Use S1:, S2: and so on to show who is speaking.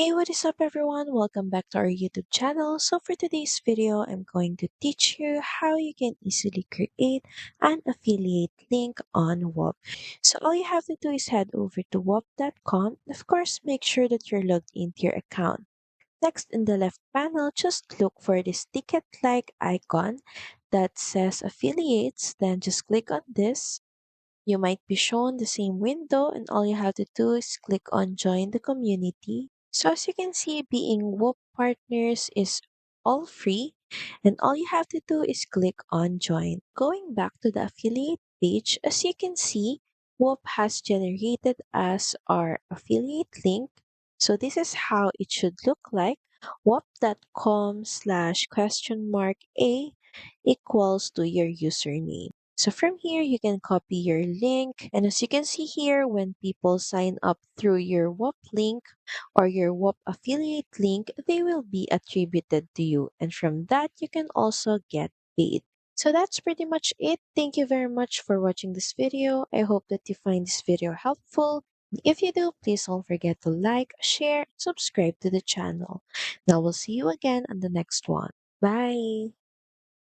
S1: Hey, what is up everyone? Welcome back to our YouTube channel. So for today's video, I'm going to teach you how you can easily create an affiliate link on Whop. So all you have to do is head over to whop.com. Of course, make sure that you're logged into your account. Next in the left panel, just look for this ticket-like icon that says affiliates. Then just click on this. You might be shown the same window and all you have to do is click on join the community. So as you can see, being Whoop partners is all free and all you have to do is click on join. Going back to the affiliate page, as you can see, Whoop has generated as our affiliate link. So this is how it should look like. Whop.com slash question mark A equals to your username. So from here, you can copy your link. And as you can see here, when people sign up through your WOP link or your WOP affiliate link, they will be attributed to you. And from that, you can also get paid. So that's pretty much it. Thank you very much for watching this video. I hope that you find this video helpful. If you do, please don't forget to like, share, subscribe to the channel. Now we'll see you again on the next one. Bye!